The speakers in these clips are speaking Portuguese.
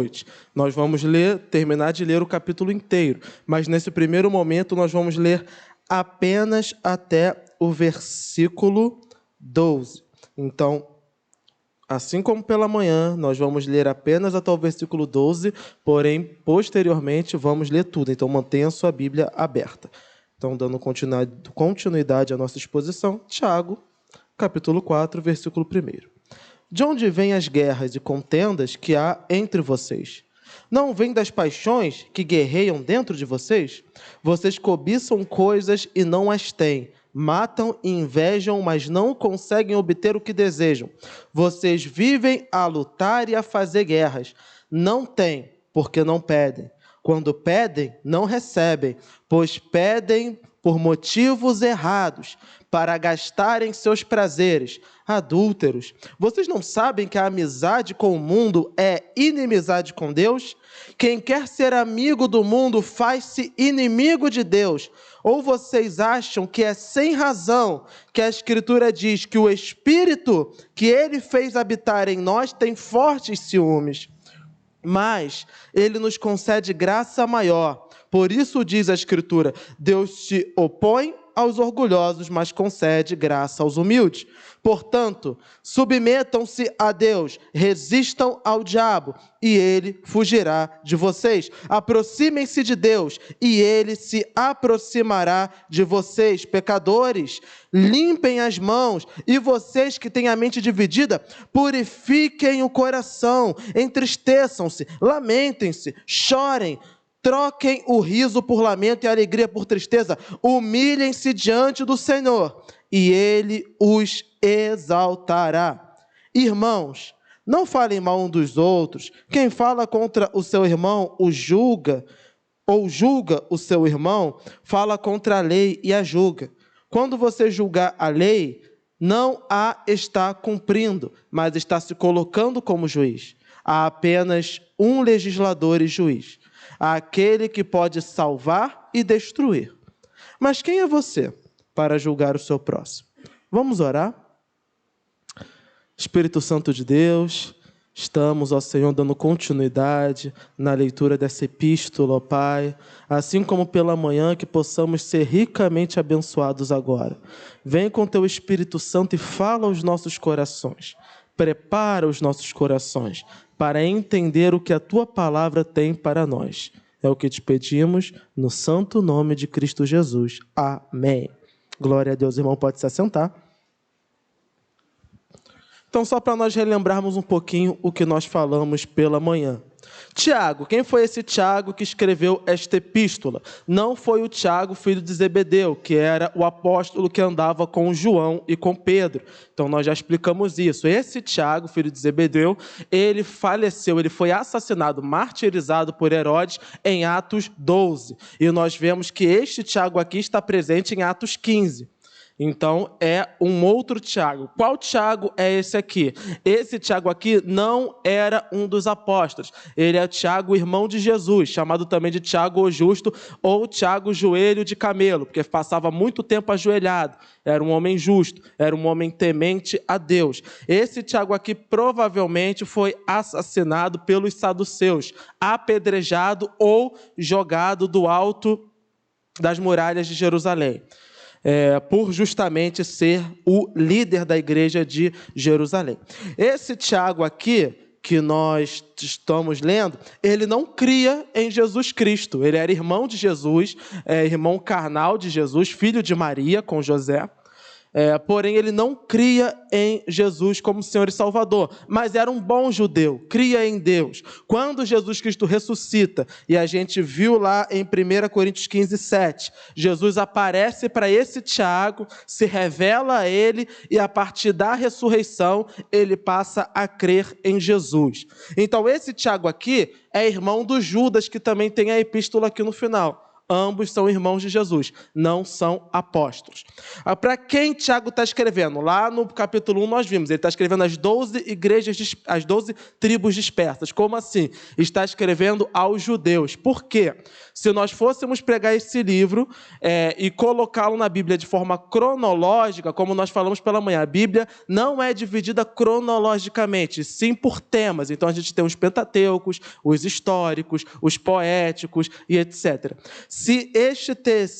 noite. Nós vamos terminar de ler o capítulo inteiro, mas nesse primeiro momento nós vamos ler apenas até o versículo 12. Então, assim como pela manhã, nós vamos ler apenas até o versículo 12, porém, posteriormente, vamos ler tudo. Então, mantenha a sua Bíblia aberta. Então, dando continuidade à nossa exposição, Tiago, capítulo 4, versículo 1. De onde vêm as guerras e contendas que há entre vocês? Não vêm das paixões que guerreiam dentro de vocês? Vocês cobiçam coisas e não as têm. Matam e invejam, mas não conseguem obter o que desejam. Vocês vivem a lutar e a fazer guerras. Não têm, porque não pedem. Quando pedem, não recebem, pois pedem por motivos errados, para gastarem seus prazeres. Adúlteros, vocês não sabem que a amizade com o mundo é inimizade com Deus? Quem quer ser amigo do mundo faz-se inimigo de Deus. Ou vocês acham que é sem razão que a Escritura diz que o Espírito que Ele fez habitar em nós tem fortes ciúmes? Mas Ele nos concede graça maior. Por isso diz a Escritura, Deus se opõe aos orgulhosos, mas concede graça aos humildes. Portanto, submetam-se a Deus, resistam ao diabo, e ele fugirá de vocês. Aproximem-se de Deus, e ele se aproximará de vocês. Pecadores, limpem as mãos, e vocês que têm a mente dividida, purifiquem o coração, entristeçam-se, lamentem-se, chorem, troquem o riso por lamento e a alegria por tristeza. Humilhem-se diante do Senhor e Ele os exaltará. Irmãos, não falem mal um dos outros. Quem fala contra o seu irmão o julga, ou julga o seu irmão, fala contra a lei e a julga. Quando você julgar a lei, não a está cumprindo, mas está se colocando como juiz. Há apenas um legislador e juiz, aquele que pode salvar e destruir. Mas quem é você para julgar o seu próximo? Vamos orar? Espírito Santo de Deus, estamos, ó Senhor, dando continuidade na leitura dessa epístola, ó Pai, assim como pela manhã, que possamos ser ricamente abençoados agora. Vem com Teu Espírito Santo e fala aos nossos corações. Prepara os nossos corações para entender o que a Tua palavra tem para nós. É o que te pedimos no santo nome de Cristo Jesus. Amém. Glória a Deus. Irmão, pode se assentar. Então, só para nós relembrarmos um pouquinho o que nós falamos pela manhã. Tiago, quem foi esse Tiago que escreveu esta epístola? Não foi o Tiago, filho de Zebedeu, que era o apóstolo que andava com João e com Pedro. Então, nós já explicamos isso. Esse Tiago, filho de Zebedeu, ele faleceu, ele foi assassinado, martirizado por Herodes em Atos 12. E nós vemos que este Tiago aqui está presente em Atos 15. Então, é um outro Tiago. Qual Tiago é esse aqui? Esse Tiago aqui não era um dos apóstolos. Ele é Tiago, irmão de Jesus, chamado também de Tiago o Justo ou Tiago Joelho de Camelo, porque passava muito tempo ajoelhado. Era um homem justo, era um homem temente a Deus. Esse Tiago aqui provavelmente foi assassinado pelos saduceus, apedrejado ou jogado do alto das muralhas de Jerusalém. Por justamente ser o líder da igreja de Jerusalém. Esse Tiago aqui, que nós estamos lendo, ele não cria em Jesus Cristo. Ele era irmão de Jesus, irmão carnal de Jesus, filho de Maria com José. Porém, ele não cria em Jesus como Senhor e Salvador, mas era um bom judeu, cria em Deus. Quando Jesus Cristo ressuscita, e a gente viu lá em 1 Coríntios 15, 7, Jesus aparece para esse Tiago, se revela a ele, e a partir da ressurreição, ele passa a crer em Jesus. Então, esse Tiago aqui é irmão do Judas, que também tem a epístola aqui no final. Ambos são irmãos de Jesus, não são apóstolos. Para quem Tiago está escrevendo? Lá no capítulo 1 nós vimos, ele está escrevendo as 12 igrejas, as 12 tribos dispersas. Como assim? Está escrevendo aos judeus. Por quê? Se nós fôssemos pegar esse livro e colocá-lo na Bíblia de forma cronológica, como nós falamos pela manhã, a Bíblia não é dividida cronologicamente, sim por temas. Então a gente tem os pentateucos, os históricos, os poéticos e etc. Se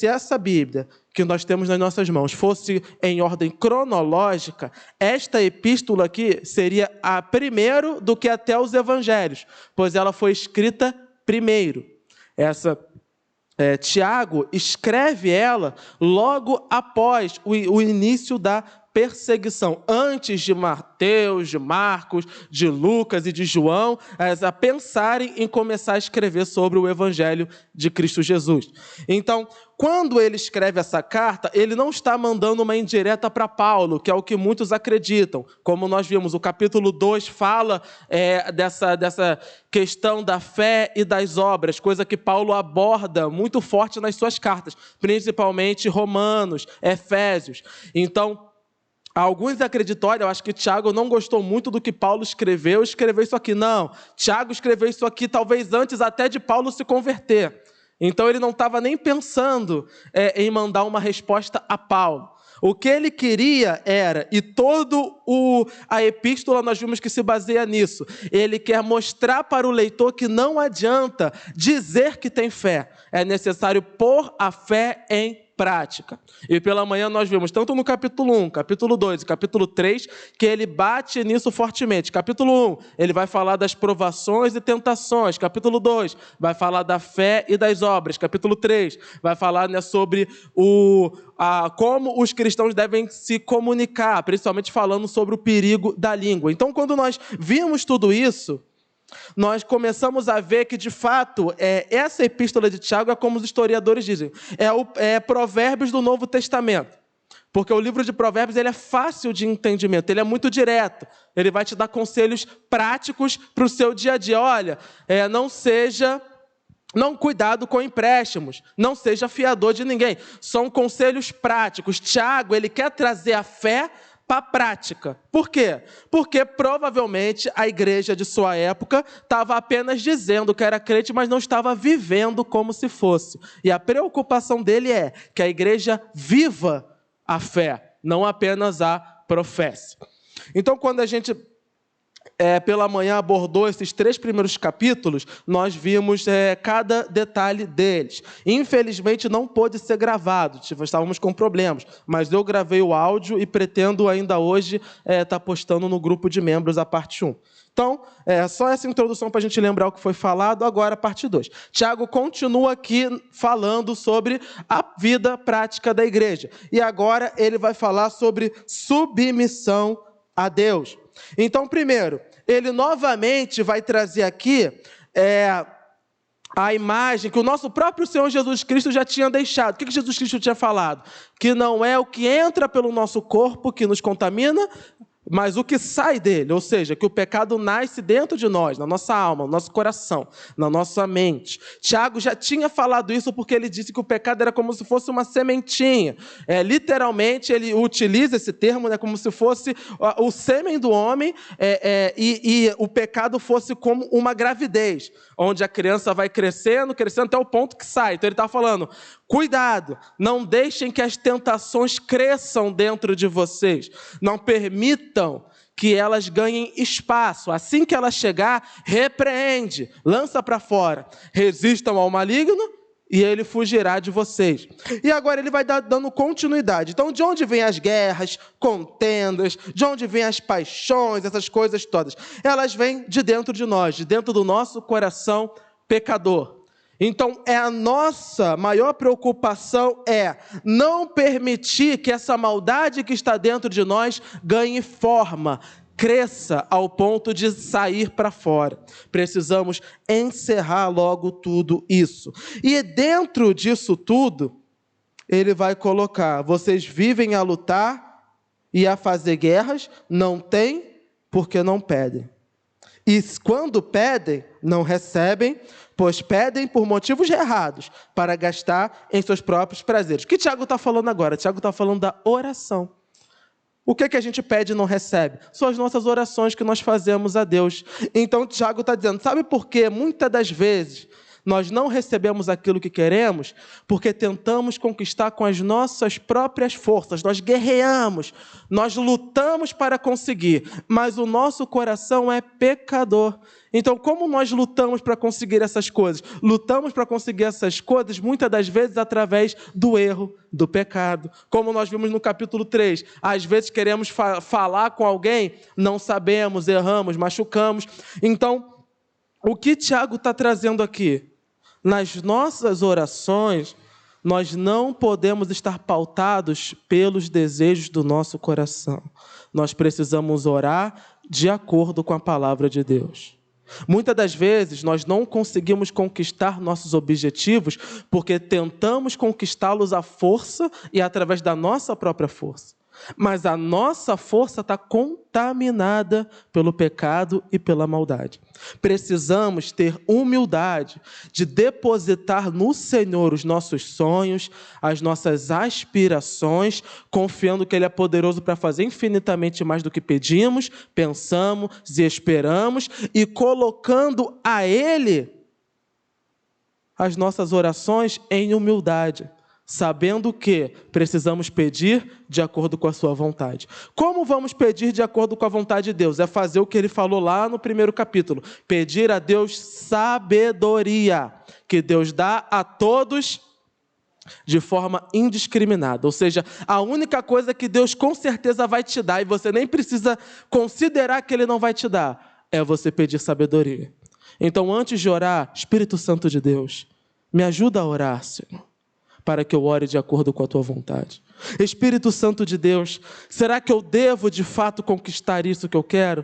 essa Bíblia que nós temos nas nossas mãos fosse em ordem cronológica, esta epístola aqui seria a primeiro do que até os evangelhos, pois ela foi escrita primeiro. Tiago escreve ela logo após o início da perseguição, antes de Mateus, de Marcos, de Lucas e de João, a pensarem em começar a escrever sobre o Evangelho de Cristo Jesus. Então, quando ele escreve essa carta, ele não está mandando uma indireta para Paulo, que é o que muitos acreditam. Como nós vimos, o capítulo 2 fala dessa questão da fé e das obras, coisa que Paulo aborda muito forte nas suas cartas, principalmente Romanos, Efésios. Então, alguns acreditam, olha, eu acho que Tiago não gostou muito do que Paulo escreveu isso aqui. Não, Tiago escreveu isso aqui talvez antes até de Paulo se converter. Então ele não estava nem pensando em mandar uma resposta a Paulo. O que ele queria era, e a epístola nós vimos que se baseia nisso, ele quer mostrar para o leitor que não adianta dizer que tem fé, é necessário pôr a fé em prática. E pela manhã nós vimos, tanto no capítulo 1, capítulo 2 e capítulo 3, que ele bate nisso fortemente. Capítulo 1, ele vai falar das provações e tentações. Capítulo 2, vai falar da fé e das obras. Capítulo 3, vai falar sobre como os cristãos devem se comunicar, principalmente falando sobre o perigo da língua. Então, quando nós vimos tudo isso, nós começamos a ver que, de fato, essa epístola de Tiago é como os historiadores dizem, é Provérbios do Novo Testamento. Porque o livro de Provérbios ele é fácil de entendimento, ele é muito direto. Ele vai te dar conselhos práticos para o seu dia a dia. Olha, cuidado com empréstimos, não seja fiador de ninguém. São conselhos práticos. Tiago, ele quer trazer a fé para a prática. Por quê? Porque provavelmente a igreja de sua época estava apenas dizendo que era crente, mas não estava vivendo como se fosse. E a preocupação dele é que a igreja viva a fé, não apenas a professe. Então, quando a gente pela manhã abordou esses 3 primeiros capítulos, nós vimos cada detalhe deles. Infelizmente não pôde ser gravado, estávamos com problemas, mas eu gravei o áudio e pretendo ainda hoje estar postando no grupo de membros a parte 1. Então, só essa introdução para a gente lembrar o que foi falado, agora a parte 2. Tiago continua aqui falando sobre a vida prática da igreja. E agora ele vai falar sobre submissão a Deus. Então, primeiro, ele novamente vai trazer aqui a imagem que o nosso próprio Senhor Jesus Cristo já tinha deixado. O que Jesus Cristo tinha falado? Que não é o que entra pelo nosso corpo que nos contamina, mas o que sai dele, ou seja, que o pecado nasce dentro de nós, na nossa alma, no nosso coração, na nossa mente. Tiago já tinha falado isso porque ele disse que o pecado era como se fosse uma sementinha. Literalmente, ele utiliza esse termo como se fosse o sêmen do homem e o pecado fosse como uma gravidez, onde a criança vai crescendo até o ponto que sai. Então ele está falando, cuidado, não deixem que as tentações cresçam dentro de vocês. Não permitam que elas ganhem espaço. Assim que ela chegar, repreende, lança para fora. Resistam ao maligno e ele fugirá de vocês. E agora ele vai dando continuidade. Então, de onde vêm as guerras, contendas, de onde vêm as paixões, essas coisas todas? Elas vêm de dentro de nós, de dentro do nosso coração pecador. Então, a nossa maior preocupação é não permitir que essa maldade que está dentro de nós ganhe forma, cresça ao ponto de sair para fora. Precisamos encerrar logo tudo isso. E dentro disso tudo, ele vai colocar, vocês vivem a lutar e a fazer guerras, não têm porque não pedem. E quando pedem, não recebem, pois pedem por motivos errados, para gastar em seus próprios prazeres. O que Tiago está falando agora? Tiago está falando da oração. O que a gente pede e não recebe? São as nossas orações que nós fazemos a Deus. Então, Tiago está dizendo, sabe por quê? Muitas das vezes, nós não recebemos aquilo que queremos, porque tentamos conquistar com as nossas próprias forças. Nós guerreamos, nós lutamos para conseguir, mas o nosso coração é pecador. Então, como nós lutamos para conseguir essas coisas? Lutamos para conseguir essas coisas, muitas das vezes, através do erro, do pecado. Como nós vimos no capítulo 3. Às vezes queremos falar com alguém, não sabemos, erramos, machucamos. Então, o que Tiago está trazendo aqui? Nas nossas orações, nós não podemos estar pautados pelos desejos do nosso coração. Nós precisamos orar de acordo com a palavra de Deus. Muitas das vezes, nós não conseguimos conquistar nossos objetivos porque tentamos conquistá-los à força e através da nossa própria força. Mas a nossa força está contaminada pelo pecado e pela maldade. Precisamos ter humildade de depositar no Senhor os nossos sonhos, as nossas aspirações, confiando que Ele é poderoso para fazer infinitamente mais do que pedimos, pensamos e esperamos, e colocando a Ele as nossas orações em humildade, sabendo que precisamos pedir de acordo com a sua vontade. Como vamos pedir de acordo com a vontade de Deus? É fazer o que ele falou lá no primeiro capítulo. Pedir a Deus sabedoria, que Deus dá a todos de forma indiscriminada. Ou seja, a única coisa que Deus com certeza vai te dar, e você nem precisa considerar que Ele não vai te dar, é você pedir sabedoria. Então, antes de orar, Espírito Santo de Deus, me ajuda a orar, Senhor, para que eu ore de acordo com a Tua vontade. Espírito Santo de Deus, será que eu devo de fato conquistar isso que eu quero?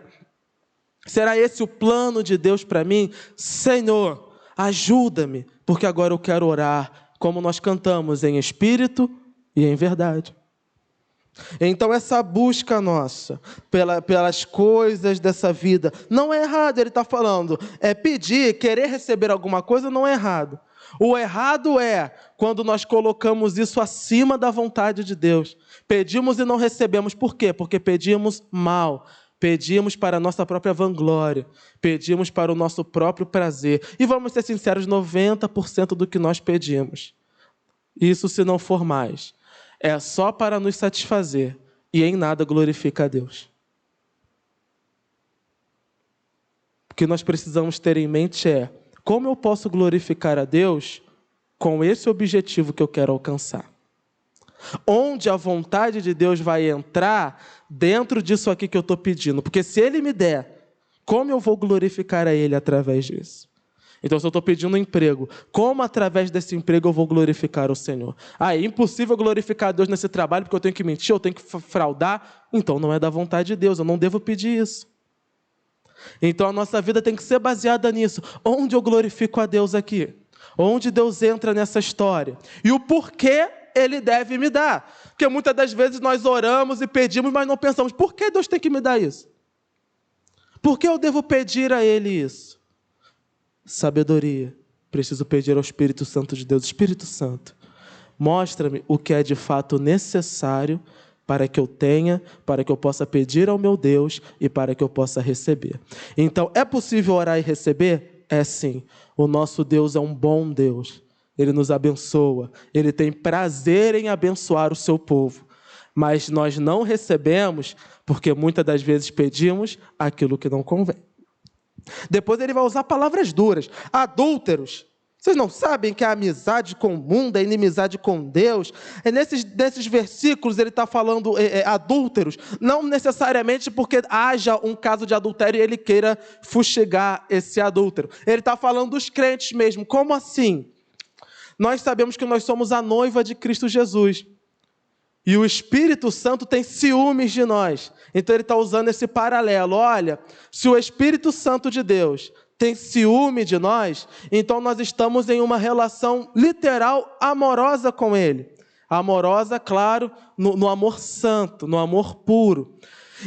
Será esse o plano de Deus para mim? Senhor, ajuda-me, porque agora eu quero orar, como nós cantamos, em espírito e em verdade. Então essa busca nossa pelas coisas dessa vida, não é errado, ele está falando, é pedir, querer receber alguma coisa não é errado. O errado é quando nós colocamos isso acima da vontade de Deus. Pedimos e não recebemos. Por quê? Porque pedimos mal. Pedimos para a nossa própria vanglória. Pedimos para o nosso próprio prazer. E vamos ser sinceros, 90% do que nós pedimos, isso se não for mais, é só para nos satisfazer e em nada glorifica a Deus. O que nós precisamos ter em mente é: como eu posso glorificar a Deus com esse objetivo que eu quero alcançar? Onde a vontade de Deus vai entrar dentro disso aqui que eu estou pedindo? Porque se Ele me der, como eu vou glorificar a Ele através disso? Então, se eu estou pedindo um emprego, como através desse emprego eu vou glorificar o Senhor? É impossível glorificar a Deus nesse trabalho porque eu tenho que mentir, eu tenho que fraudar. Então, não é da vontade de Deus, eu não devo pedir isso. Então a nossa vida tem que ser baseada nisso. Onde eu glorifico a Deus aqui? Onde Deus entra nessa história? E o porquê Ele deve me dar? Porque muitas das vezes nós oramos e pedimos, mas não pensamos, por que Deus tem que me dar isso? Por que eu devo pedir a Ele isso? Sabedoria. Preciso pedir ao Espírito Santo de Deus. Espírito Santo, mostra-me o que é de fato necessário para que eu tenha, para que eu possa pedir ao meu Deus e para que eu possa receber. Então, é possível orar e receber? É sim. O nosso Deus é um bom Deus. Ele nos abençoa. Ele tem prazer em abençoar o seu povo. Mas nós não recebemos porque muitas das vezes pedimos aquilo que não convém. Depois ele vai usar palavras duras. Adúlteros. Vocês não sabem que a amizade com o mundo é inimizade com Deus? Nesses versículos ele está falando adúlteros, não necessariamente porque haja um caso de adultério e ele queira fustigar esse adúltero. Ele está falando dos crentes mesmo. Como assim? Nós sabemos que nós somos a noiva de Cristo Jesus. E o Espírito Santo tem ciúmes de nós. Então ele está usando esse paralelo. Olha, se o Espírito Santo de Deus tem ciúme de nós, então nós estamos em uma relação literal amorosa com Ele. Amorosa, claro, no amor santo, no amor puro.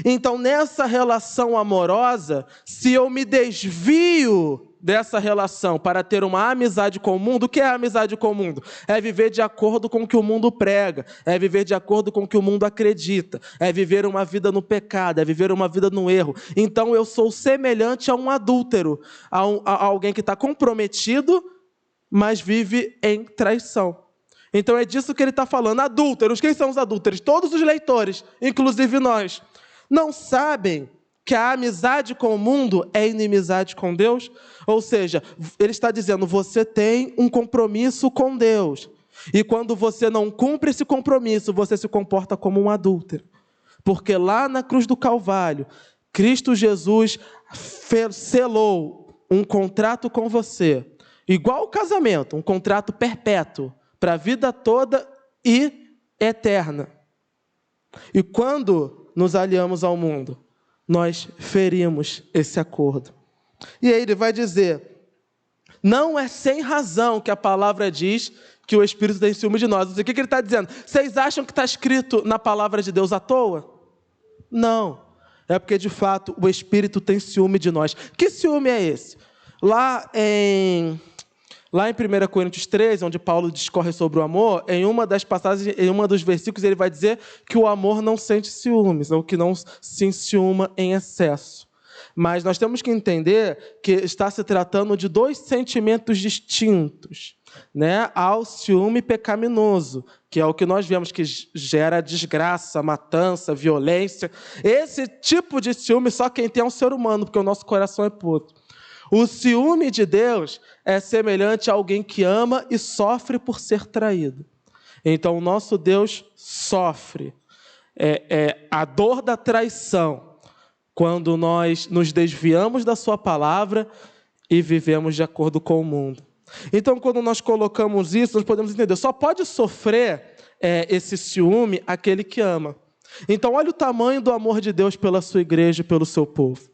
Então, nessa relação amorosa, se eu me desvio dessa relação para ter uma amizade com o mundo, o que é amizade com o mundo? É viver de acordo com o que o mundo prega, é viver de acordo com o que o mundo acredita, é viver uma vida no pecado, é viver uma vida no erro. Então, eu sou semelhante a um adúltero, a alguém que está comprometido, mas vive em traição. Então, é disso que ele está falando. Adúlteros, quem são os adúlteros? Todos os leitores, inclusive nós. Não sabem que a amizade com o mundo é inimizade com Deus? Ou seja, ele está dizendo, você tem um compromisso com Deus. E quando você não cumpre esse compromisso, você se comporta como um adúltero. Porque lá na cruz do Calvário, Cristo Jesus selou um contrato com você, igual ao casamento, um contrato perpétuo, para a vida toda e eterna. E quando nos aliamos ao mundo, nós ferimos esse acordo. E aí ele vai dizer, não é sem razão que a palavra diz que o Espírito tem ciúme de nós. O que ele está dizendo? Vocês acham que está escrito na palavra de Deus à toa? Não. É porque, de fato, o Espírito tem ciúme de nós. Que ciúme é esse? Lá em 1 Coríntios 13, onde Paulo discorre sobre o amor, em uma das passagens, em um dos versículos, ele vai dizer que o amor não sente ciúmes, ou que não se enciuma em excesso. Mas nós temos que entender que está se tratando de dois sentimentos distintos, né? Ao ciúme pecaminoso, que é o que nós vemos que gera desgraça, matança, violência. Esse tipo de ciúme só quem tem é um ser humano, porque o nosso coração é puro. O ciúme de Deus é semelhante a alguém que ama e sofre por ser traído. Então, o nosso Deus sofre a dor da traição quando nós nos desviamos da sua palavra e vivemos de acordo com o mundo. Então, quando nós colocamos isso, nós podemos entender, só pode sofrer esse ciúme aquele que ama. Então, olha o tamanho do amor de Deus pela sua igreja e pelo seu povo.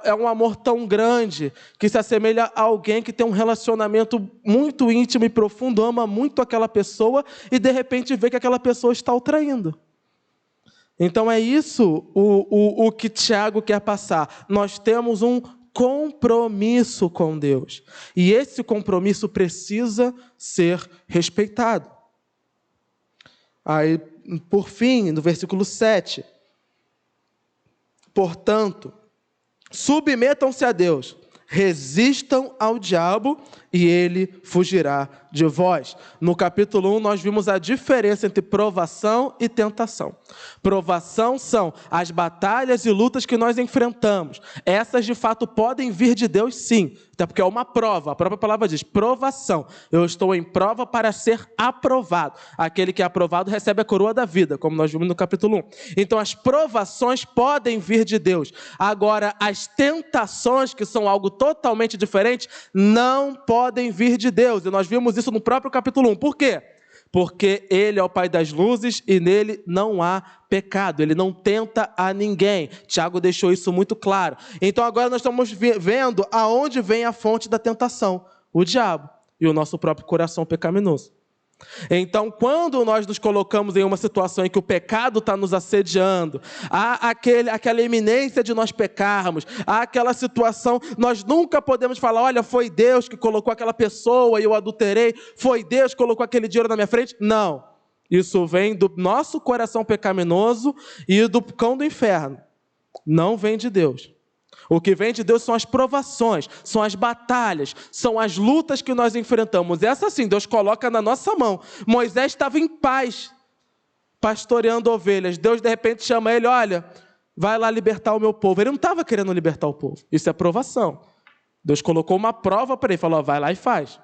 É um amor tão grande que se assemelha a alguém que tem um relacionamento muito íntimo e profundo, ama muito aquela pessoa e de repente vê que aquela pessoa está o traindo. Então é isso o que Tiago quer passar. Nós temos um compromisso com Deus. E esse compromisso precisa ser respeitado. Aí, por fim, no versículo 7. Portanto, submetam-se a Deus, resistam ao diabo e ele fugirá de vós. No capítulo 1, nós vimos a diferença entre provação e tentação. Provação são as batalhas e lutas que nós enfrentamos. Essas, de fato, podem vir de Deus, sim. Até porque é uma prova. A própria palavra diz, provação. Eu estou em prova para ser aprovado. Aquele que é aprovado recebe a coroa da vida, como nós vimos no capítulo 1. Então, as provações podem vir de Deus. Agora, as tentações, que são algo totalmente diferente, não podem vir de Deus. E nós vimos isso no próprio capítulo 1. Por quê? Porque Ele é o Pai das luzes e nele não há pecado. Ele não tenta a ninguém. Tiago deixou isso muito claro. Então agora nós estamos vendo aonde vem a fonte da tentação. O diabo e o nosso próprio coração pecaminoso. Então, quando nós nos colocamos em uma situação em que o pecado está nos assediando, há aquela iminência de nós pecarmos, há aquela situação, nós nunca podemos falar, olha, foi Deus que colocou aquela pessoa e eu adulterei, foi Deus que colocou aquele dinheiro na minha frente. Não, isso vem do nosso coração pecaminoso e do cão do inferno, não vem de Deus. O que vem de Deus são as provações, são as batalhas, são as lutas que nós enfrentamos. Essa sim, Deus coloca na nossa mão. Moisés estava em paz, pastoreando ovelhas. Deus de repente chama ele, olha, vai lá libertar o meu povo. Ele não estava querendo libertar o povo. Isso é provação. Deus colocou uma prova para ele, falou, vai lá e faz.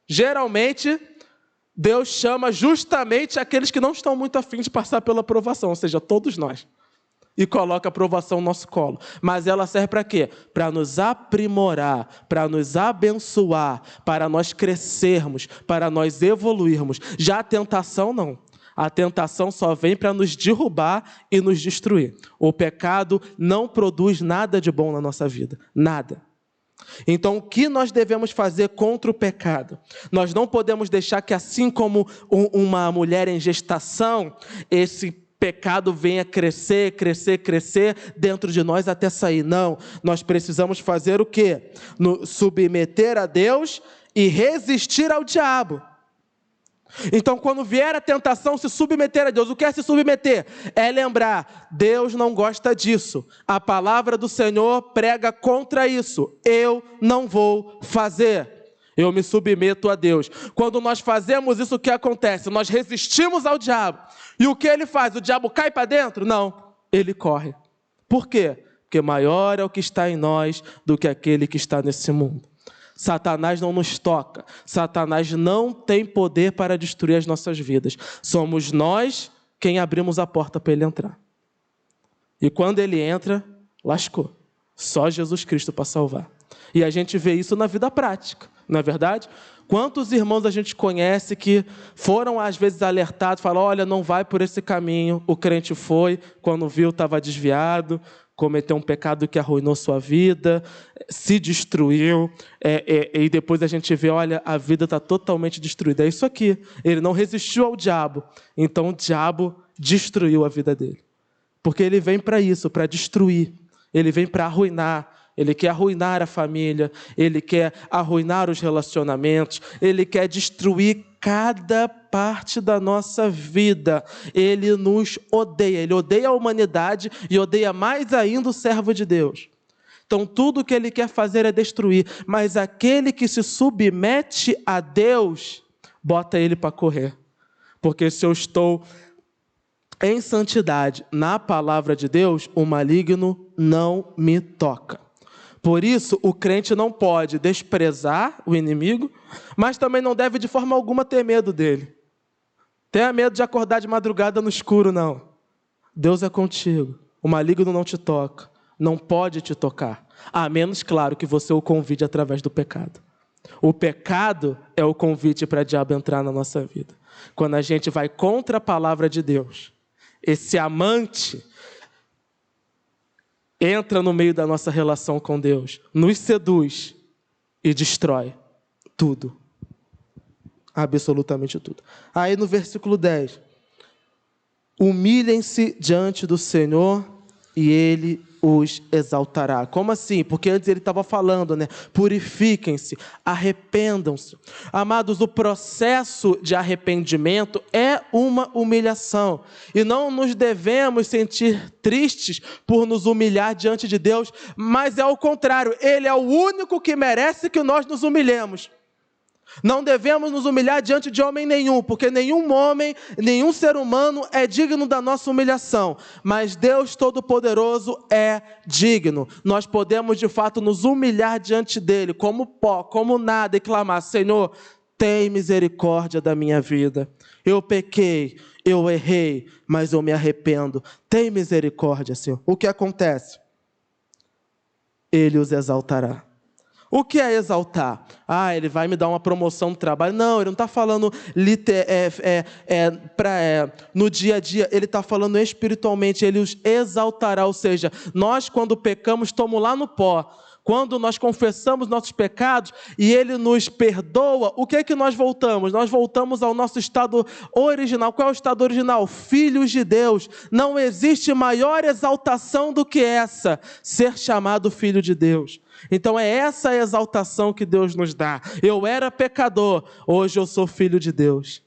Geralmente, Deus chama justamente aqueles que não estão muito afim de passar pela provação, ou seja, todos nós. E coloca a provação no nosso colo. Mas ela serve para quê? Para nos aprimorar, para nos abençoar, para nós crescermos, para nós evoluirmos. Já a tentação não. A tentação só vem para nos derrubar e nos destruir. O pecado não produz nada de bom na nossa vida. Nada. Então, o que nós devemos fazer contra o pecado? Nós não podemos deixar que, assim como uma mulher em gestação, esse pecado venha crescer, crescer, crescer dentro de nós até sair. Não, nós precisamos fazer o quê? Submeter a Deus e resistir ao diabo. Então, quando vier a tentação, se submeter a Deus. O que é se submeter? É lembrar, Deus não gosta disso. A palavra do Senhor prega contra isso. Eu não vou fazer. Eu me submeto a Deus. Quando nós fazemos isso, o que acontece? Nós resistimos ao diabo. E o que ele faz? O diabo cai para dentro? Não, ele corre. Por quê? Porque maior é o que está em nós do que aquele que está nesse mundo. Satanás não nos toca. Satanás não tem poder para destruir as nossas vidas. Somos nós quem abrimos a porta para ele entrar. E quando ele entra, lascou. Só Jesus Cristo para salvar. E a gente vê isso na vida prática, não é verdade? Quantos irmãos a gente conhece que foram às vezes alertados, falam, olha, não vai por esse caminho. O crente foi, quando viu estava desviado, cometeu um pecado que arruinou sua vida, se destruiu, e depois a gente vê, olha, a vida está totalmente destruída. É isso aqui, ele não resistiu ao diabo, então o diabo destruiu a vida dele. Porque ele vem para isso, para destruir, ele vem para arruinar, ele quer arruinar a família, ele quer arruinar os relacionamentos, ele quer destruir cada parte da nossa vida. Ele nos odeia, ele odeia a humanidade e odeia mais ainda o servo de Deus. Então tudo que ele quer fazer é destruir, mas aquele que se submete a Deus, bota ele para correr. Porque se eu estou em santidade na palavra de Deus, o maligno não me toca. Por isso, o crente não pode desprezar o inimigo, mas também não deve de forma alguma ter medo dele. Tenha medo de acordar de madrugada no escuro, não. Deus é contigo. O maligno não te toca. Não pode te tocar. A menos, claro, que você o convide através do pecado. O pecado é o convite para o diabo entrar na nossa vida. Quando a gente vai contra a palavra de Deus, esse amante entra no meio da nossa relação com Deus, nos seduz e destrói tudo. Absolutamente tudo. Aí no versículo 10. Humilhem-se diante do Senhor e Ele os exaltará. Como assim? Porque antes ele estava falando, né? Purifiquem-se, arrependam-se. Amados, o processo de arrependimento é uma humilhação. E não nos devemos sentir tristes por nos humilhar diante de Deus, mas é o contrário. Ele é o único que merece que nós nos humilhemos. Não devemos nos humilhar diante de homem nenhum, porque nenhum homem, nenhum ser humano é digno da nossa humilhação. Mas Deus Todo-Poderoso é digno. Nós podemos, de fato, nos humilhar diante dEle, como pó, como nada, e clamar, Senhor, tem misericórdia da minha vida. Eu pequei, eu errei, mas eu me arrependo. Tem misericórdia, Senhor. O que acontece? Ele os exaltará. O que é exaltar? Ele vai me dar uma promoção no trabalho. Não, ele não está falando no dia a dia. Ele está falando espiritualmente. Ele os exaltará. Ou seja, nós quando pecamos, estamos lá no pó. Quando nós confessamos nossos pecados e Ele nos perdoa, o que é que nós voltamos? Nós voltamos ao nosso estado original. Qual é o estado original? Filhos de Deus. Não existe maior exaltação do que essa, ser chamado filho de Deus. Então é essa a exaltação que Deus nos dá. Eu era pecador, hoje eu sou filho de Deus.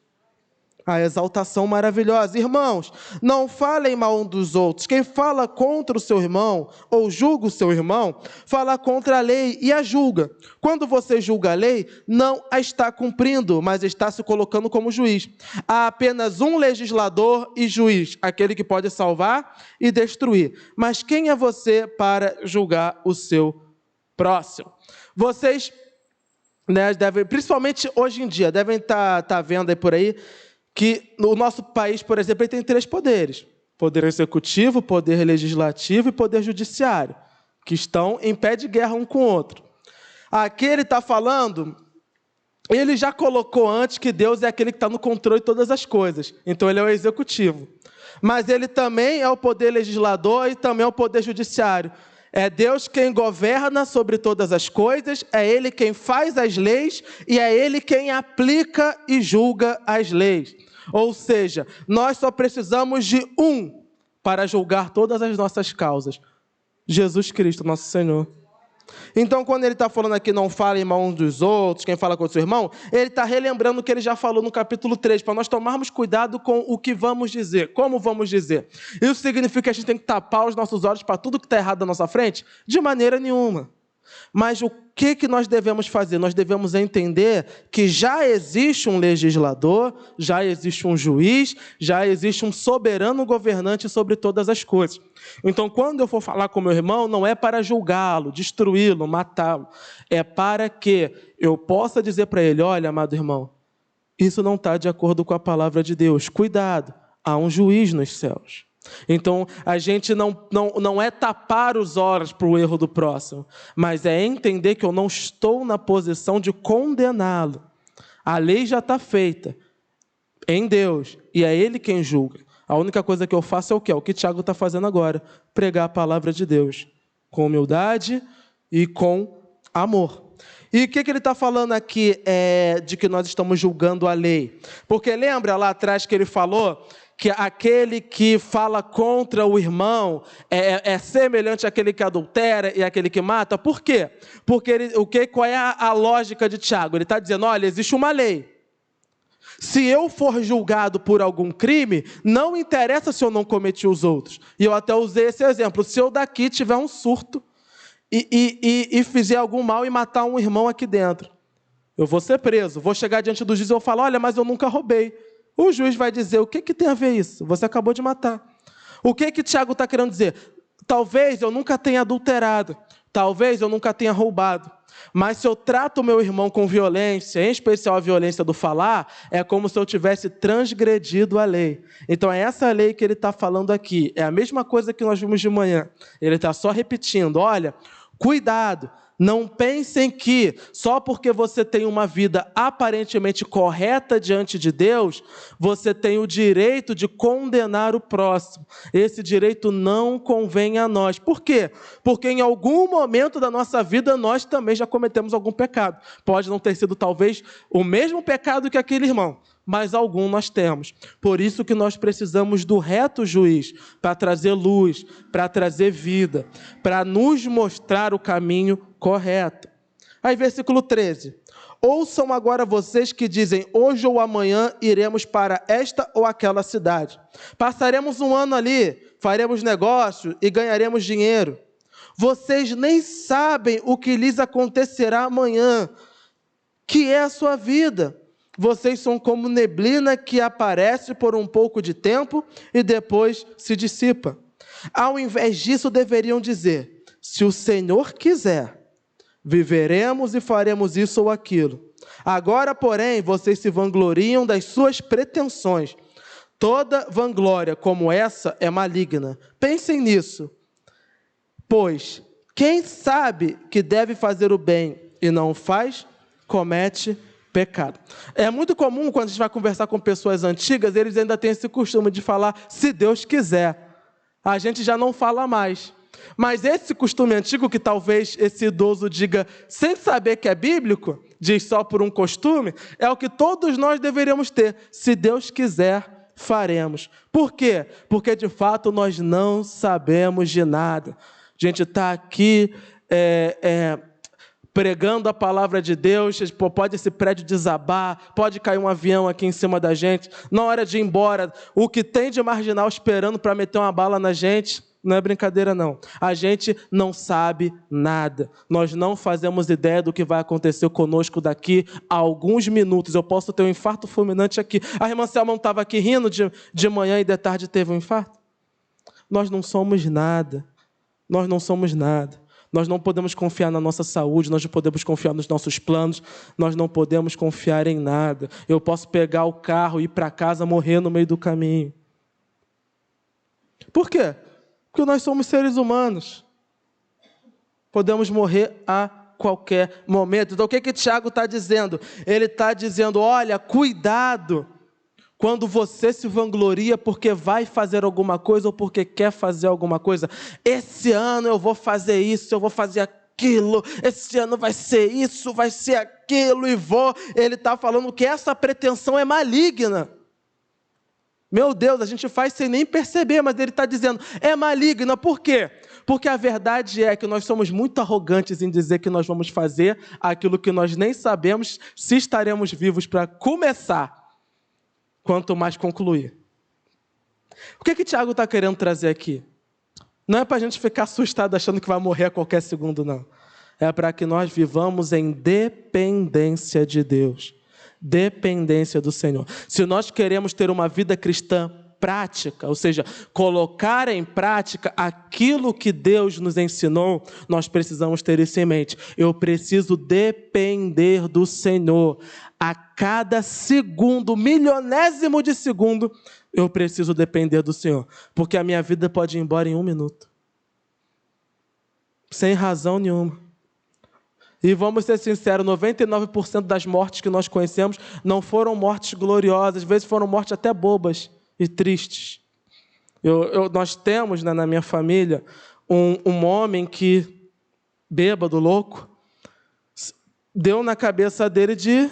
A exaltação maravilhosa. Irmãos, não falem mal um dos outros. Quem fala contra o seu irmão, ou julga o seu irmão, fala contra a lei e a julga. Quando você julga a lei, não a está cumprindo, mas está se colocando como juiz. Há apenas um legislador e juiz, aquele que pode salvar e destruir. Mas quem é você para julgar o seu próximo? Vocês, né, principalmente hoje em dia, devem estar vendo aí por aí, que no nosso país, por exemplo, ele tem 3 poderes. Poder executivo, poder legislativo e poder judiciário, que estão em pé de guerra um com o outro. Aqui ele está falando, ele já colocou antes que Deus é aquele que está no controle de todas as coisas. Então ele é o executivo. Mas ele também é o poder legislador e também é o poder judiciário. É Deus quem governa sobre todas as coisas, é Ele quem faz as leis e é Ele quem aplica e julga as leis. Ou seja, nós só precisamos de um para julgar todas as nossas causas. Jesus Cristo, nosso Senhor. Então, quando ele está falando aqui, não fala em mão dos outros, quem fala com o seu irmão, ele está relembrando o que ele já falou no capítulo 3, para nós tomarmos cuidado com o que vamos dizer, como vamos dizer. Isso significa que a gente tem que tapar os nossos olhos para tudo que está errado na nossa frente? De maneira nenhuma. Mas o que nós devemos fazer? Nós devemos entender que já existe um legislador, já existe um juiz, já existe um soberano governante sobre todas as coisas. Então, quando eu for falar com meu irmão, não é para julgá-lo, destruí-lo, matá-lo. É para que eu possa dizer para ele, olha, amado irmão, isso não está de acordo com a palavra de Deus. Cuidado, há um juiz nos céus. Então, a gente não é tapar os olhos para o erro do próximo, mas é entender que eu não estou na posição de condená-lo. A lei já está feita em Deus, e é Ele quem julga. A única coisa que eu faço é o quê? É o que Tiago está fazendo agora, pregar a palavra de Deus, com humildade e com amor. E o que ele está falando aqui de que nós estamos julgando a lei? Porque lembra lá atrás que ele falou que aquele que fala contra o irmão é semelhante àquele que adultera e àquele que mata? Por quê? Porque qual é a lógica de Tiago? Ele está dizendo, olha, existe uma lei. Se eu for julgado por algum crime, não interessa se eu não cometi os outros. E eu até usei esse exemplo. Se eu daqui tiver um surto e fizer algum mal e matar um irmão aqui dentro, eu vou ser preso. Vou chegar diante do juiz e vou falar, olha, mas eu nunca roubei. O juiz vai dizer, o que tem a ver isso? Você acabou de matar. O que Tiago está querendo dizer? Talvez eu nunca tenha adulterado. Talvez eu nunca tenha roubado. Mas se eu trato o meu irmão com violência, em especial a violência do falar, é como se eu tivesse transgredido a lei. Então é essa lei que ele está falando aqui. É a mesma coisa que nós vimos de manhã. Ele está só repetindo, olha, cuidado. Não pensem que, só porque você tem uma vida aparentemente correta diante de Deus, você tem o direito de condenar o próximo. Esse direito não convém a nós. Por quê? Porque em algum momento da nossa vida, nós também já cometemos algum pecado. Pode não ter sido, talvez, o mesmo pecado que aquele irmão, mas algum nós temos. Por isso que nós precisamos do reto juiz, para trazer luz, para trazer vida, para nos mostrar o caminho correto. Aí, versículo 13. Ouçam agora vocês que dizem, hoje ou amanhã iremos para esta ou aquela cidade. Passaremos um ano ali, faremos negócio e ganharemos dinheiro. Vocês nem sabem o que lhes acontecerá amanhã, que é a sua vida. Vocês são como neblina que aparece por um pouco de tempo e depois se dissipa. Ao invés disso, deveriam dizer, se o Senhor quiser, viveremos e faremos isso ou aquilo. Agora, porém, vocês se vangloriam das suas pretensões. Toda vanglória como essa é maligna. Pensem nisso. Pois, quem sabe que deve fazer o bem e não faz, comete pecado. É muito comum, quando a gente vai conversar com pessoas antigas, eles ainda têm esse costume de falar, se Deus quiser. A gente já não fala mais. Mas esse costume antigo, que talvez esse idoso diga, sem saber que é bíblico, diz só por um costume, é o que todos nós deveríamos ter. Se Deus quiser, faremos. Por quê? Porque, de fato, nós não sabemos de nada. A gente está aqui pregando a palavra de Deus, pode esse prédio desabar, pode cair um avião aqui em cima da gente, na hora de ir embora, o que tem de marginal esperando para meter uma bala na gente, não é brincadeira não. A gente não sabe nada. Nós não fazemos ideia do que vai acontecer conosco daqui a alguns minutos. Eu posso ter um infarto fulminante aqui. A irmã Selma não estava aqui rindo de manhã e de tarde teve um infarto? Nós não somos nada. Nós não somos nada. Nós não podemos confiar na nossa saúde, nós não podemos confiar nos nossos planos, nós não podemos confiar em nada. Eu posso pegar o carro, ir para casa, morrer no meio do caminho. Por quê? Porque nós somos seres humanos. Podemos morrer a qualquer momento. Então, o que Tiago está dizendo? Ele está dizendo, olha, cuidado quando você se vangloria porque vai fazer alguma coisa ou porque quer fazer alguma coisa. Esse ano eu vou fazer isso, eu vou fazer aquilo, esse ano vai ser isso, vai ser aquilo e vou. Ele está falando que essa pretensão é maligna. Meu Deus, a gente faz sem nem perceber, mas ele está dizendo, é maligna. Por quê? Porque a verdade é que nós somos muito arrogantes em dizer que nós vamos fazer aquilo que nós nem sabemos se estaremos vivos para começar, quanto mais concluir. O que Tiago está querendo trazer aqui? Não é para a gente ficar assustado achando que vai morrer a qualquer segundo, não. É para que nós vivamos em dependência de Deus. Dependência do Senhor. Se nós queremos ter uma vida cristã prática, ou seja, colocar em prática aquilo que Deus nos ensinou, nós precisamos ter isso em mente. Eu preciso depender do Senhor. A cada segundo, milionésimo de segundo, eu preciso depender do Senhor. Porque a minha vida pode ir embora em 1 minuto. Sem razão nenhuma. E vamos ser sinceros, 99% das mortes que nós conhecemos não foram mortes gloriosas, às vezes foram mortes até bobas e tristes. Nós temos, né, na minha família um homem que, bêbado, louco, deu na cabeça dele de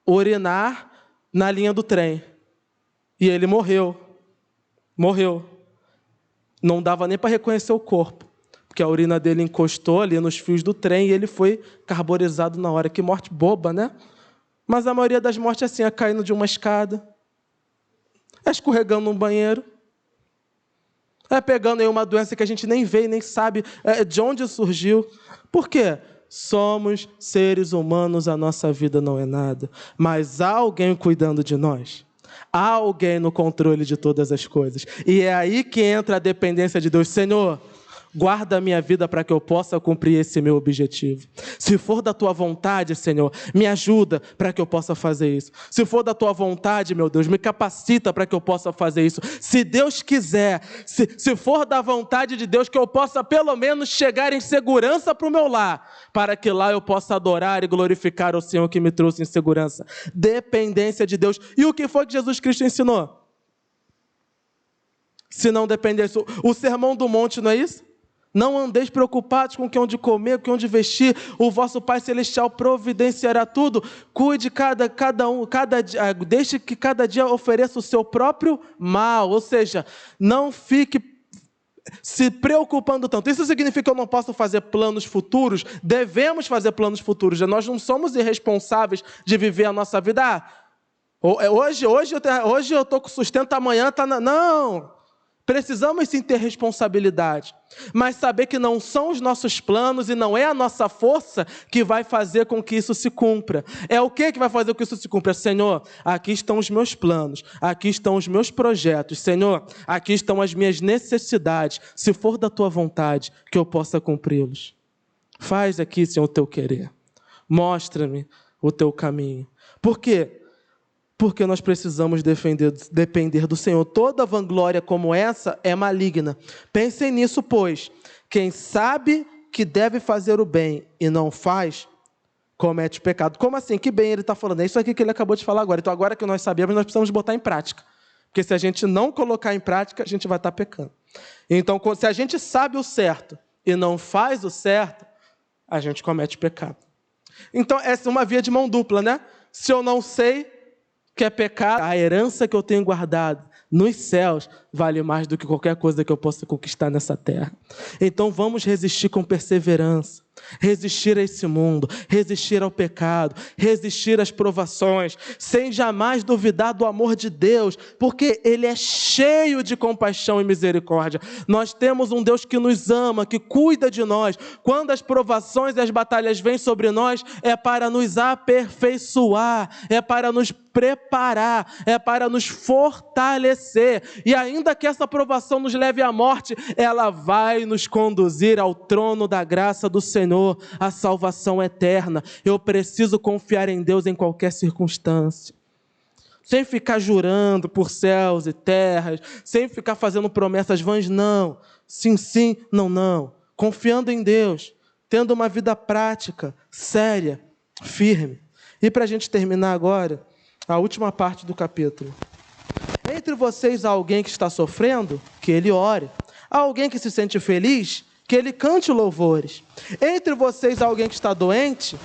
urinar na linha do trem. E ele morreu. Morreu. Não dava nem para reconhecer o corpo. Porque a urina dele encostou ali nos fios do trem e ele foi carburizado na hora. Que morte boba, né? Mas a maioria das mortes é assim, é caindo de uma escada, é escorregando num banheiro, é pegando aí uma doença que a gente nem vê e nem sabe de onde surgiu. Por quê? Somos seres humanos, a nossa vida não é nada. Mas há alguém cuidando de nós. Há alguém no controle de todas as coisas. E é aí que entra a dependência de Deus. Senhor, guarda a minha vida para que eu possa cumprir esse meu objetivo. Se for da tua vontade, Senhor, me ajuda para que eu possa fazer isso. Se for da tua vontade, meu Deus, me capacita para que eu possa fazer isso. Se Deus quiser, se for da vontade de Deus, que eu possa pelo menos chegar em segurança para o meu lar, para que lá eu possa adorar e glorificar o Senhor que me trouxe em segurança. Dependência de Deus. E o que foi que Jesus Cristo ensinou? Se não dependesse, o Sermão do Monte, não é isso? Não andeis preocupados com o que hão de comer, com o que hão de vestir. O vosso Pai Celestial providenciará tudo. Cuide deixe que cada dia ofereça o seu próprio mal. Ou seja, não fique se preocupando tanto. Isso significa que eu não posso fazer planos futuros? Devemos fazer planos futuros. Nós não somos irresponsáveis de viver a nossa vida. Hoje eu estou com sustento, amanhã está... Não! Precisamos sim ter responsabilidade, mas saber que não são os nossos planos e não é a nossa força que vai fazer com que isso se cumpra. É o que vai fazer com que isso se cumpra? Senhor, aqui estão os meus planos, aqui estão os meus projetos. Senhor, aqui estão as minhas necessidades. Se for da tua vontade, que eu possa cumpri-los. Faz aqui, Senhor, o teu querer. Mostra-me o teu caminho. Por quê? Porque nós precisamos depender do Senhor. Toda vanglória como essa é maligna. Pensem nisso, pois. Quem sabe que deve fazer o bem e não faz, comete pecado. Como assim? Que bem ele está falando? É isso aqui que ele acabou de falar agora. Então, agora que nós sabemos, nós precisamos botar em prática. Porque se a gente não colocar em prática, a gente vai estar pecando. Então, se a gente sabe o certo e não faz o certo, a gente comete pecado. Então, essa é uma via de mão dupla, né? Se eu não sei que é pecado, a herança que eu tenho guardado nos céus vale mais do que qualquer coisa que eu possa conquistar nessa terra. Então vamos resistir com perseverança, resistir a esse mundo, resistir ao pecado, resistir às provações, sem jamais duvidar do amor de Deus, porque Ele é cheio de compaixão e misericórdia. Nós temos um Deus que nos ama, que cuida de nós. Quando as provações e as batalhas vêm sobre nós, é para nos aperfeiçoar, é para nos preparar, é para nos fortalecer. E ainda que essa provação nos leve à morte, ela vai nos conduzir ao trono da graça do Senhor, a salvação eterna. Eu preciso confiar em Deus em qualquer circunstância. Sem ficar jurando por céus e terras, sem ficar fazendo promessas vãs, não. Sim, sim, não, não. Confiando em Deus, tendo uma vida prática, séria, firme. E para a gente terminar agora, a última parte do capítulo. Entre vocês há alguém que está sofrendo, que ele ore. Há alguém que se sente feliz, que ele cante louvores. Entre vocês há alguém que está doente,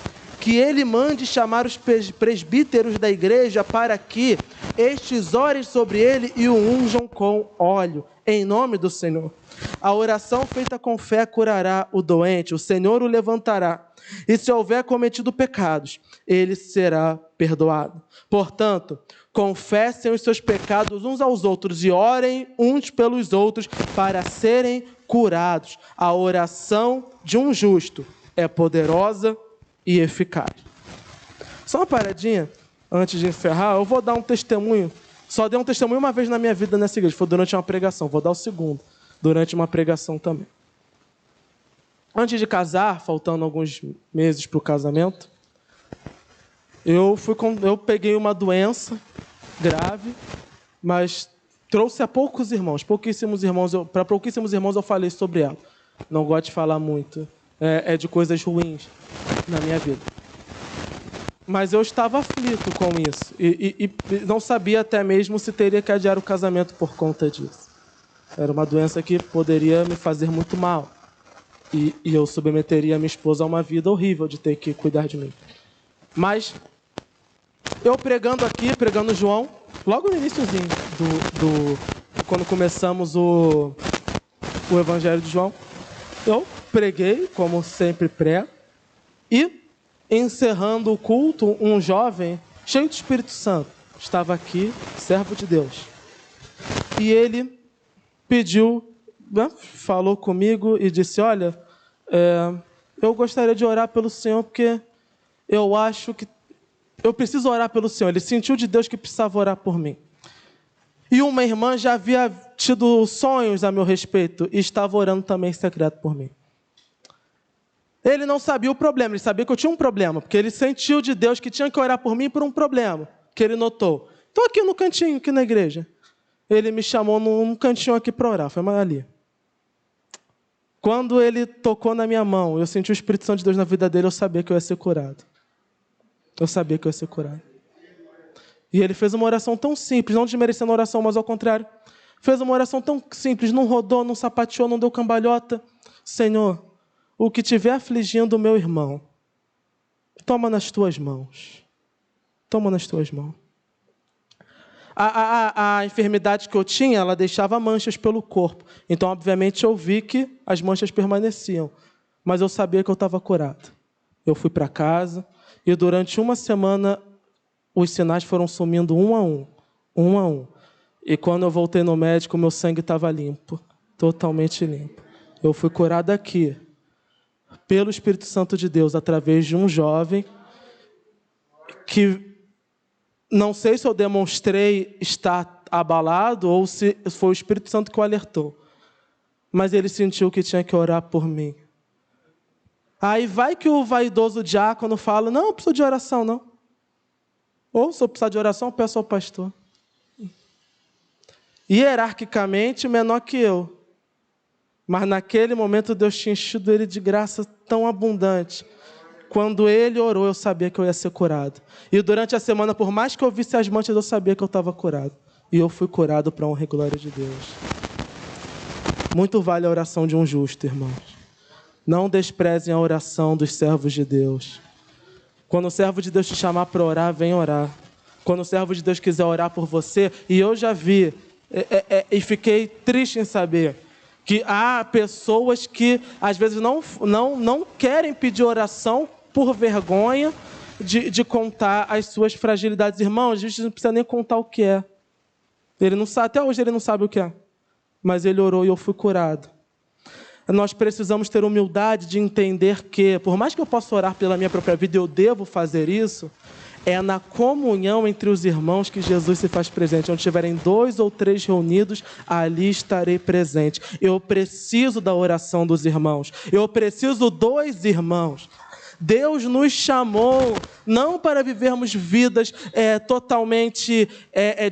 que ele mande chamar os presbíteros da igreja para que estes orem sobre ele e o unjam com óleo, em nome do Senhor. A oração feita com fé curará o doente, o Senhor o levantará. E se houver cometido pecados, ele será perdoado. Portanto, confessem os seus pecados uns aos outros e orem uns pelos outros para serem curados. A oração de um justo é poderosa e eficaz. Só uma paradinha, antes de encerrar, eu vou dar um testemunho. Só dei um testemunho uma vez na minha vida nessa igreja, foi durante uma pregação. Vou dar o segundo, durante uma pregação também. Antes de casar, faltando alguns meses para o casamento, eu peguei uma doença grave, mas trouxe a pouquíssimos irmãos. Para pouquíssimos irmãos eu falei sobre ela. Não gosto de falar muito. É de coisas ruins na minha vida. Mas eu estava aflito com isso. E não sabia até mesmo se teria que adiar o casamento por conta disso. Era uma doença que poderia me fazer muito mal. E eu submeteria a minha esposa a uma vida horrível de ter que cuidar de mim. Mas eu pregando João, logo no iniciozinho, quando começamos o Evangelho de João, eu preguei, como sempre prego, e encerrando o culto, um jovem cheio de Espírito Santo estava aqui, servo de Deus. E ele pediu, falou comigo e disse, olha, eu gostaria de orar pelo Senhor, porque eu acho que eu preciso orar pelo Senhor. Ele sentiu de Deus que precisava orar por mim. E uma irmã já havia tido sonhos a meu respeito e estava orando também em secreto por mim. Ele não sabia o problema, ele sabia que eu tinha um problema, porque ele sentiu de Deus que tinha que orar por mim por um problema que ele notou. Estou aqui no cantinho, aqui na igreja. Ele me chamou num cantinho aqui para orar, foi mais ali. Quando ele tocou na minha mão, eu senti o Espírito Santo de Deus na vida dele, eu sabia que eu ia ser curado. Eu sabia que eu ia ser curado. E ele fez uma oração tão simples, não desmerecendo a oração, mas ao contrário. Fez uma oração tão simples, não rodou, não sapateou, não deu cambalhota. Senhor, o que estiver afligindo o meu irmão, toma nas tuas mãos. Toma nas tuas mãos. A enfermidade que eu tinha, ela deixava manchas pelo corpo. Então, obviamente, eu vi que as manchas permaneciam. Mas eu sabia que eu estava curado. Eu fui para casa e durante uma semana os sinais foram sumindo um a um. E quando eu voltei no médico, meu sangue estava limpo. Totalmente limpo. Eu fui curado aqui, pelo Espírito Santo de Deus, através de um jovem que não sei se eu demonstrei estar abalado ou se foi o Espírito Santo que o alertou. Mas ele sentiu que tinha que orar por mim. Aí vai que o vaidoso diácono fala, não, eu preciso de oração, não. Ou se eu precisar de oração, eu peço ao pastor. Hierarquicamente, menor que eu. Mas naquele momento Deus tinha enchido ele de graça tão abundante. Quando ele orou, eu sabia que eu ia ser curado. E durante a semana, por mais que eu visse as manchas, eu sabia que eu estava curado. E eu fui curado para a honra e glória de Deus. Muito vale a oração de um justo, irmãos. Não desprezem a oração dos servos de Deus. Quando o servo de Deus te chamar para orar, vem orar. Quando o servo de Deus quiser orar por você, e eu já vi, e fiquei triste em saber, que há pessoas que às vezes não querem pedir oração por vergonha de contar as suas fragilidades. Irmãos, a gente não precisa nem contar o que é. Ele não sabe, até hoje ele não sabe o que é. Mas ele orou e eu fui curado. Nós precisamos ter humildade de entender que, por mais que eu possa orar pela minha própria vida, eu devo fazer isso, é na comunhão entre os irmãos que Jesus se faz presente. Onde tiverem 2 ou 3 reunidos, ali estarei presente. Eu preciso da oração dos irmãos. Eu preciso dos irmãos. Deus nos chamou não para vivermos vidas totalmente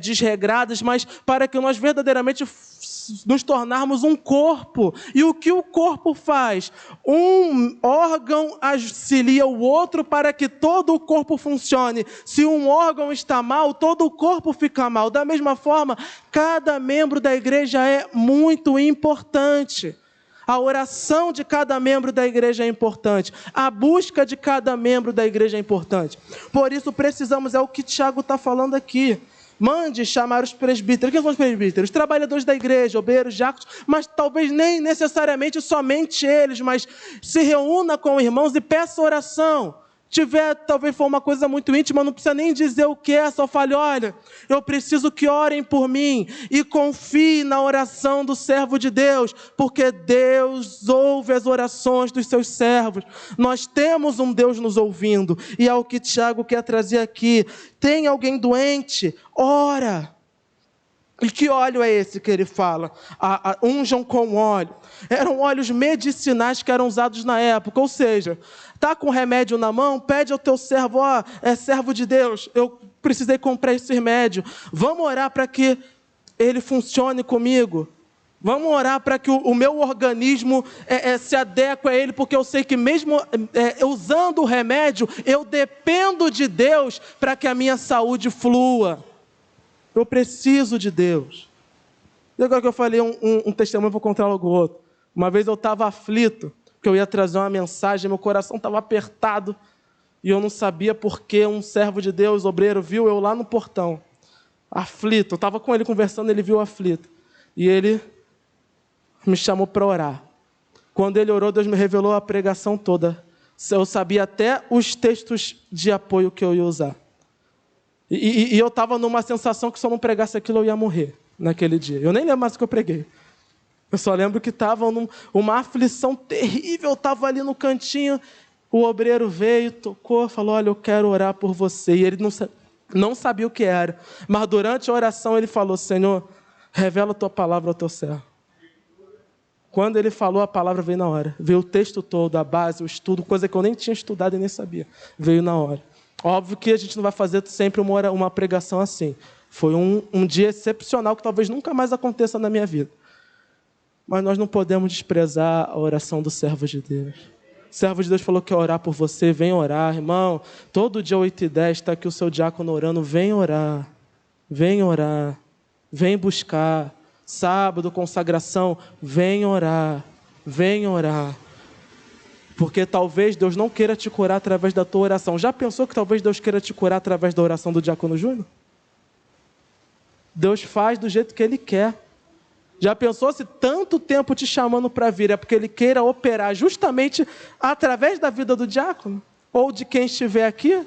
desregradas, mas para que nós verdadeiramente nos tornarmos um corpo. E o que o corpo faz? Um órgão auxilia o outro para que todo o corpo funcione. Se um órgão está mal, todo o corpo fica mal. Da mesma forma, cada membro da igreja é muito importante. A oração de cada membro da igreja é importante. A busca de cada membro da igreja é importante. Por isso precisamos, é o que Tiago está falando aqui. Mande chamar os presbíteros. Quem são os presbíteros? Os trabalhadores da igreja, obreiros, diáconos, mas talvez nem necessariamente somente eles, mas se reúna com irmãos e peça oração. Talvez for uma coisa muito íntima, não precisa nem dizer o que é, só fale, olha, eu preciso que orem por mim, e confie na oração do servo de Deus, porque Deus ouve as orações dos seus servos. Nós temos um Deus nos ouvindo, e é o que Tiago quer trazer aqui. Tem alguém doente? Ora. E que óleo é esse que ele fala? Unjam com óleo. Eram óleos medicinais que eram usados na época, ou seja, está com remédio na mão, pede ao teu servo, é servo de Deus, eu precisei comprar esse remédio, vamos orar para que ele funcione comigo, vamos orar para que o meu organismo se adeque a ele, porque eu sei que mesmo usando o remédio, eu dependo de Deus para que a minha saúde flua. Eu preciso de Deus. E agora que eu falei um testemunho, eu vou contar logo outro. Uma vez eu estava aflito, que eu ia trazer uma mensagem, meu coração estava apertado, e eu não sabia por que um servo de Deus, obreiro, viu eu lá no portão, aflito. Eu estava com ele conversando, ele viu aflito. E ele me chamou para orar. Quando ele orou, Deus me revelou a pregação toda. Eu sabia até os textos de apoio que eu ia usar. E eu estava numa sensação que se eu não pregasse aquilo, eu ia morrer naquele dia. Eu nem lembro mais o que eu preguei. Eu só lembro que estava uma aflição terrível, eu estava ali no cantinho, o obreiro veio, tocou, falou, olha, eu quero orar por você. E ele não sabia o que era. Mas durante a oração ele falou, Senhor, revela a tua palavra ao teu servo. Quando ele falou, a palavra veio na hora. Veio o texto todo, a base, o estudo, coisa que eu nem tinha estudado e nem sabia. Veio na hora. Óbvio que a gente não vai fazer sempre uma pregação assim. Foi um dia excepcional que talvez nunca mais aconteça na minha vida. Mas nós não podemos desprezar a oração do servo de Deus. O servo de Deus falou que ia orar por você, vem orar, irmão. Todo dia 8h10 está aqui o seu diácono orando, vem orar, vem buscar. Sábado, consagração, vem orar. Porque talvez Deus não queira te curar através da tua oração. Já pensou que talvez Deus queira te curar através da oração do diácono Júnior? Deus faz do jeito que Ele quer. Já pensou se tanto tempo te chamando para vir é porque Ele queira operar justamente através da vida do diácono? Ou de quem estiver aqui?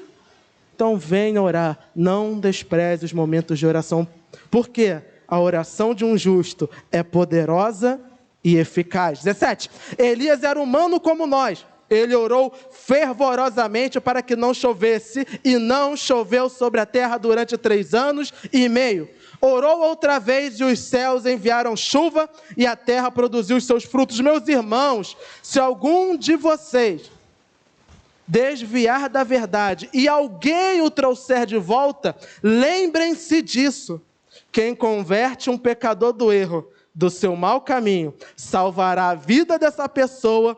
Então venha orar, não despreze os momentos de oração. Por quê? A oração de um justo é poderosa e eficaz. 17. Elias era humano como nós. Ele orou fervorosamente para que não chovesse, e não choveu sobre a terra durante 3 anos e meio. Orou outra vez e os céus enviaram chuva e a terra produziu os seus frutos. Meus irmãos, se algum de vocês desviar da verdade e alguém o trouxer de volta, lembrem-se disso. Quem converte um pecador do erro, do seu mau caminho, salvará a vida dessa pessoa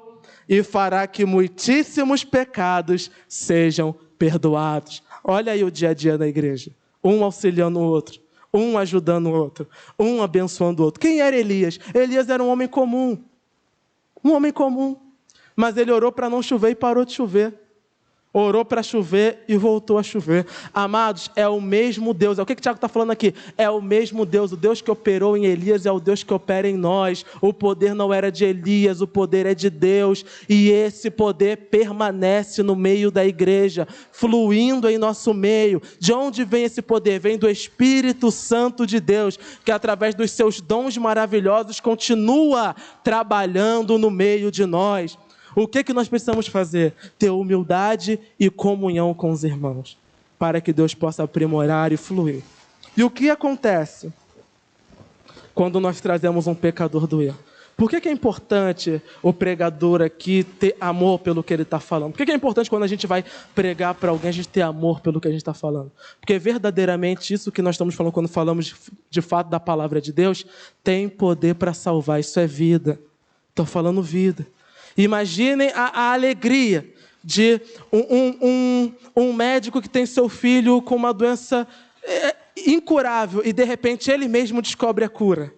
e fará que muitíssimos pecados sejam perdoados. Olha aí o dia a dia da igreja. Um auxiliando o outro, um ajudando o outro, um abençoando o outro. Quem era Elias? Elias era um homem comum. Mas ele orou para não chover e parou de chover. Orou para chover e voltou a chover. Amados, é o mesmo Deus. É o que o Tiago está falando aqui? É o mesmo Deus. O Deus que operou em Elias é o Deus que opera em nós. O poder não era de Elias, o poder é de Deus. E esse poder permanece no meio da igreja, fluindo em nosso meio. De onde vem esse poder? Vem do Espírito Santo de Deus, que através dos seus dons maravilhosos continua trabalhando no meio de nós. O que nós precisamos fazer? Ter humildade e comunhão com os irmãos, para que Deus possa aprimorar e fluir. E o que acontece quando nós trazemos um pecador do erro? Por que é importante o pregador aqui ter amor pelo que ele está falando? Por que é importante quando a gente vai pregar para alguém, a gente ter amor pelo que a gente está falando? Porque verdadeiramente isso que nós estamos falando quando falamos de fato da palavra de Deus, tem poder para salvar. Isso é vida. Estou falando vida. Imaginem a alegria de um médico que tem seu filho com uma doença incurável e de repente ele mesmo descobre a cura.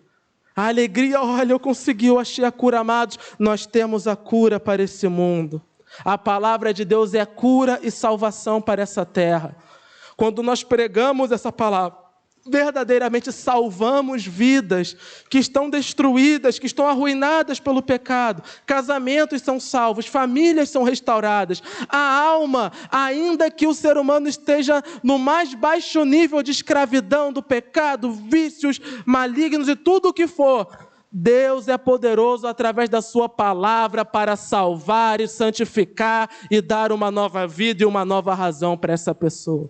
A alegria, olha, eu consegui, eu achei a cura, amados. Nós temos a cura para esse mundo. A palavra de Deus é cura e salvação para essa terra. Quando nós pregamos essa palavra, verdadeiramente salvamos vidas que estão destruídas, que estão arruinadas pelo pecado. Casamentos são salvos, famílias são restauradas. A alma, ainda que o ser humano esteja no mais baixo nível de escravidão, do pecado, vícios malignos e tudo o que for, Deus é poderoso através da sua palavra para salvar e santificar e dar uma nova vida e uma nova razão para essa pessoa.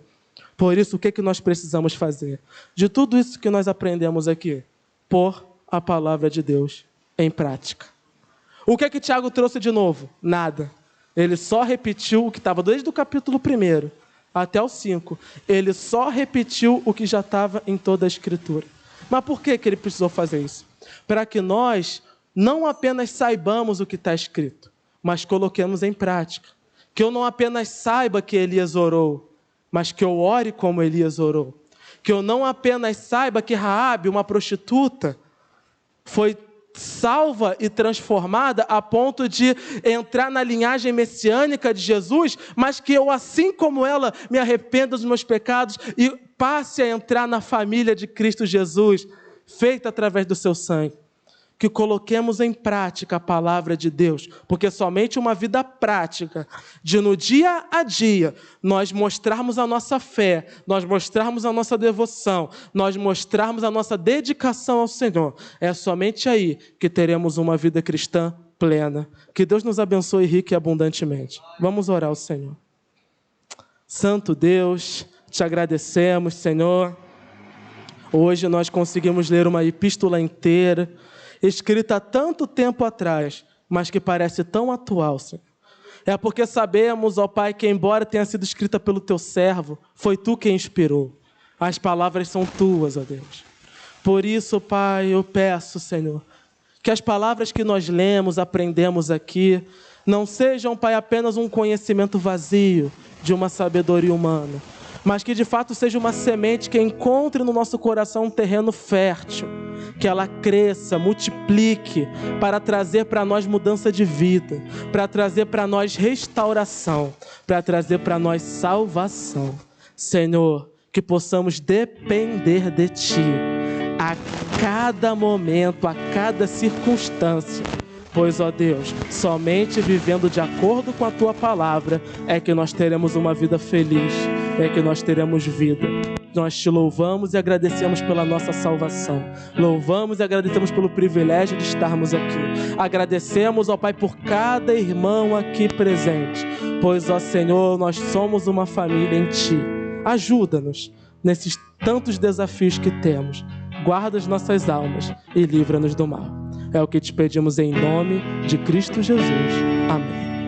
Por isso, o que nós precisamos fazer? De tudo isso que nós aprendemos aqui, pôr a palavra de Deus em prática. O que Tiago trouxe de novo? Nada. Ele só repetiu o que estava desde o capítulo 1 até o 5. Ele só repetiu o que já estava em toda a Escritura. Mas por que ele precisou fazer isso? Para que nós não apenas saibamos o que está escrito, mas coloquemos em prática. Que eu não apenas saiba que Elias orou, mas que eu ore como Elias orou. Que eu não apenas saiba que Raabe, uma prostituta, foi salva e transformada a ponto de entrar na linhagem messiânica de Jesus, mas que eu, assim como ela, me arrependa dos meus pecados e passe a entrar na família de Cristo Jesus, feita através do seu sangue. Que coloquemos em prática a palavra de Deus, porque somente uma vida prática, de no dia a dia, nós mostrarmos a nossa fé, nós mostrarmos a nossa devoção, nós mostrarmos a nossa dedicação ao Senhor, é somente aí que teremos uma vida cristã plena. Que Deus nos abençoe rica e abundantemente. Vamos orar ao Senhor. Santo Deus, te agradecemos, Senhor. Hoje nós conseguimos ler uma epístola inteira, escrita há tanto tempo atrás, mas que parece tão atual, Senhor. É porque sabemos, ó Pai, que embora tenha sido escrita pelo Teu servo, foi Tu quem inspirou. As palavras são Tuas, ó Deus. Por isso, Pai, eu peço, Senhor, que as palavras que nós lemos, aprendemos aqui, não sejam, Pai, apenas um conhecimento vazio de uma sabedoria humana, mas que de fato seja uma semente que encontre no nosso coração um terreno fértil, que ela cresça, multiplique, para trazer para nós mudança de vida, para trazer para nós restauração, para trazer para nós salvação. Senhor, que possamos depender de Ti a cada momento, a cada circunstância, pois, ó Deus, somente vivendo de acordo com a Tua palavra é que nós teremos uma vida feliz, é que nós teremos vida. Nós Te louvamos e agradecemos pela nossa salvação. Louvamos e agradecemos pelo privilégio de estarmos aqui. Agradecemos, ó Pai, por cada irmão aqui presente, pois, ó Senhor, nós somos uma família em Ti. Ajuda-nos nesses tantos desafios que temos. Guarda as nossas almas e livra-nos do mal. É o que te pedimos em nome de Cristo Jesus. Amém.